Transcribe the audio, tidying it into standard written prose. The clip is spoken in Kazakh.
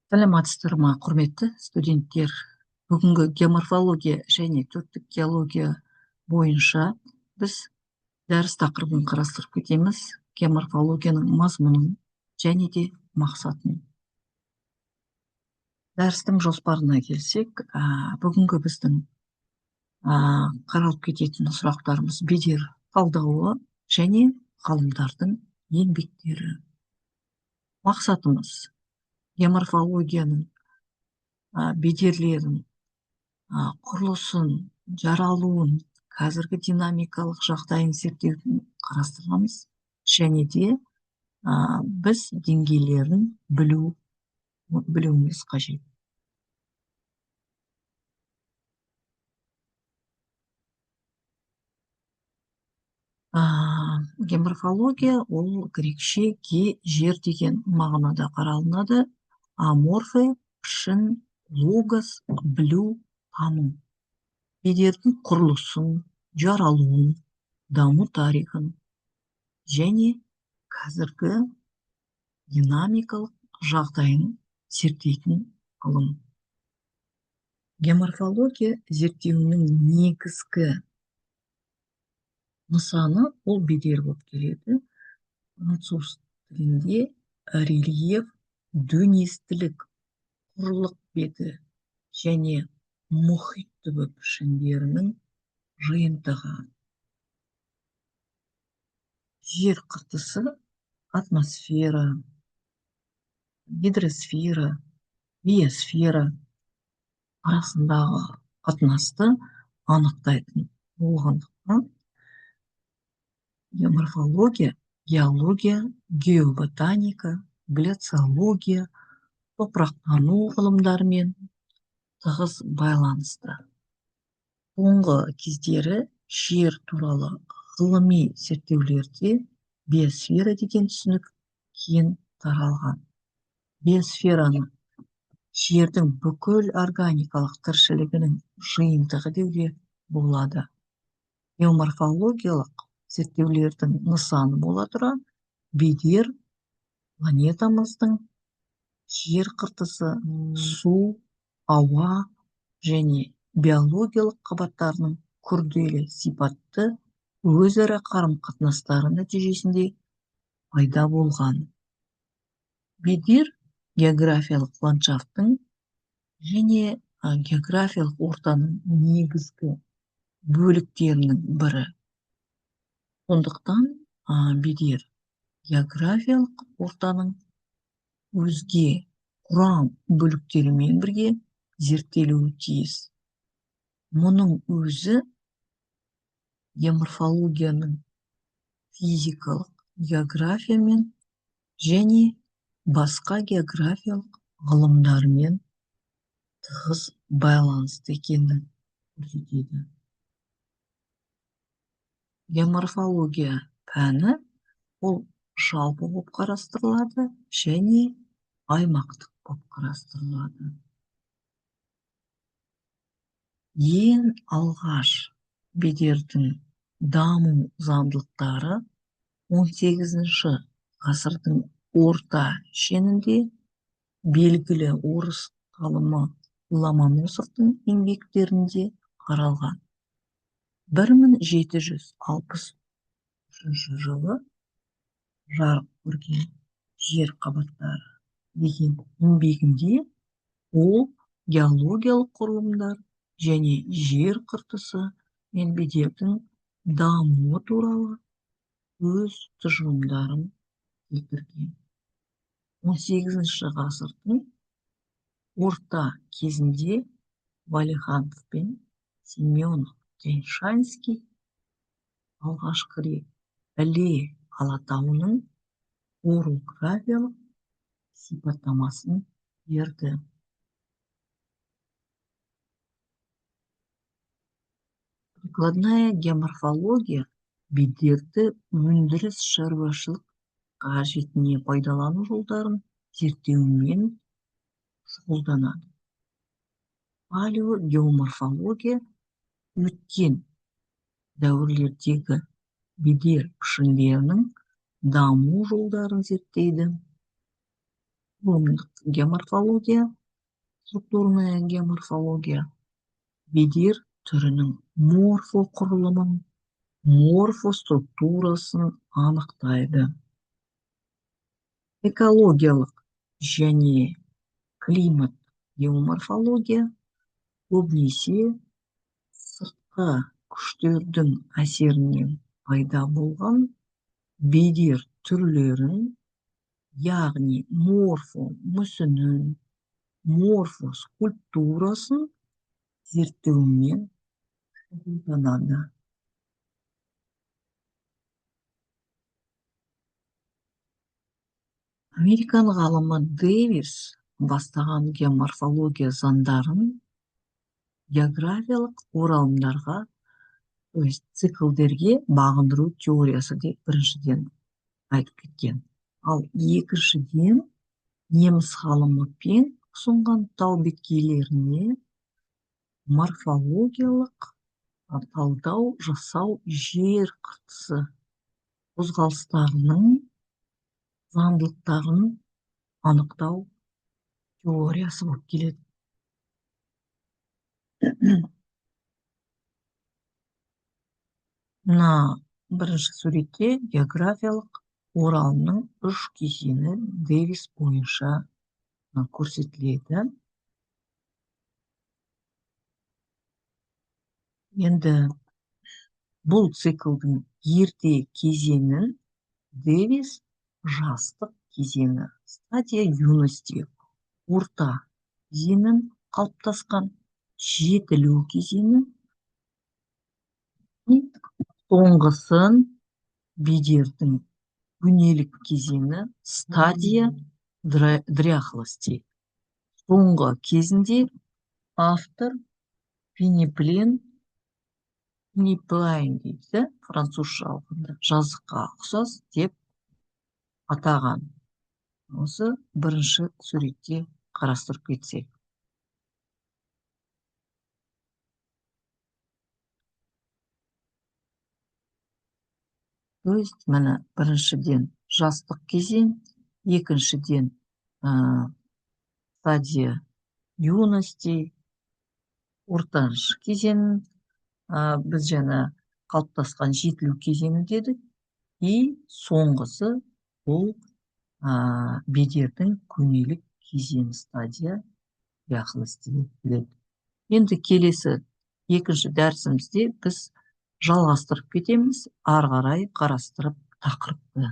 Саламатсыздар ма, құрметті студенттер. Бүгінгі геоморфология және төрттік геология бойынша біз дәріс тақырыбын қарастырып кетеміз. Геоморфологияның мазмұнын және де мақсатын. Дәрістің жоспарына келсек, бүгінгі біздің қаралып кететін сұрақтарымыз бедер талдауы және ғалымдардың еңбектері. Мақсатымыз геоморфологияның бедерлерін, құрылысын, жаралуын, қазіргі динамикалық жағдайын зерттеуді қарастырамыз, және де біз деңгейлерін білуіміз қажет. Геоморфология ол грекше жер деген мағынада қаралынады. Аморфе, пішін, логос, білу, тану. Бедердің құрылысын, жаралуын, даму тарихын және қазіргі динамикалық жағдайын зерттейтін ғылым. Геоморфология зерттеуінің негізгі нысаны ол бедер болып келеді. Француз тілінде рельеф, дөңестілік, құрлық беті және мұхит түбі пішіндерінің жиынтығы. Жер қыртысы, атмосфера, гидросфера, биосфера арасындағы қатынасты анықтайтын болғандықтан геоморфология, геология, геоботаника, гляциология, топырақтану ғылымдарымен тығыз байланысты. Соңғы кездері жер туралы ғылыми зерттеулерде биосфера деген түсінік кең таралған. Биосфераны жердің бүкіл органикалық тіршілігінің жиынтығы деуге болады. Геоморфологиялық зерттеулердің нысаны бола тұра, бедер планетамыздың жер қыртысы, су, ауа және биологиялық қабаттарының күрделі сипатты өзара қарым-қатынастары нәтижесінде пайда болған. Бедер географиялық ландшафттың және географиялық ортаның негізгі бөліктерінің бірі. Сондықтан бедер географиялық ортаның өзге құрам бөліктерімен бірге зерттелуі тиіс. Мұның өзі геоморфологияның физикалық географиямен және басқа географиялық ғылымдармен тығыз байланысты екенін көрсетеді. Геоморфология пәні ол жалпы болып қарастырылады және аймақтық болып қарастырылады. Ең алғаш бедердің даму заңдылықтары 18-ші ғасырдың орта шенінде белгілі орыс ғалымы Ломоносовтың еңбектерінде қаралған. 1763 жылы жарық көрген жер қабаттары деген еңбегінде ол геологиялық құрылымдар және жер қыртысы мен бедердің дамуы туралы өз тұжырымдарын келтірген. 18-ші ғасырдың орта кезінде Валиханов пен Семенов Тянь-Шаньский алғашқы рет Іле алатауының орографиялық сипаттамасын берді. Прикладная геоморфология бедерді өндіріс шаруашылық қажетіне пайдалану жолдарын зерттеумен шұғылданады. Палеогеоморфология өткен дәуірлердегі бедер пішіндерінің даму жолдарын зерттейді. Құрылымдық геоморфология, структурная геоморфология бедер түрінің морфоқұрылымын, морфоструктурасын анықтайды. Экологиялық және климат геоморфология көбінесе сыртқы күштердің әсерінен пайда болған бедер түрлерін, яғни морфо мүсінін, морфоскультурасын зерттеумен шұғылданады. Американ ғалымы Дэвис бастаған геоморфология заңдарын географиялық оралымдарға, то есть циклдерге бағындыру теориясы деп біріншіден айтып кеткен. Ал екіншіден неміс ғалымы Пен ұсынған тау беткейлеріне морфологиялық талдау жасау жер қыртысы қозғалыстарының заңдылықтарын анықтау теориясы болып келеді. Мына бірінші суретте географиялық оралымның үш кезеңі Дэвис бойынша көрсетіледі. Енді бұл циклдің ерте кезеңін Дэвис жастық кезеңі, стадия юности, орта кезеңін, қалыптасқан жетілу кезеңі, соңғысын бедердің көнелік кезеңі, стадия дряхлости. Соңғы кезінде автор пенеплен дейді, французша алғанда жазыққа ұқсас деп атаған. Осы бірінші суретте қарастырып кетсек. То есть, міне біріншіден жастық кезең, екіншіден стадия юности, ортаншы кезең, біз жаңа қалыптасқан жетілу кезеңі дедік, и соңғысы бұл бедердің көнелік кезең, стадия дряхлости деп келеді. Енді келесі екінші дәрісімізде біз жалғастырып кетеміз, ары қарай қарастырып тақырыпты.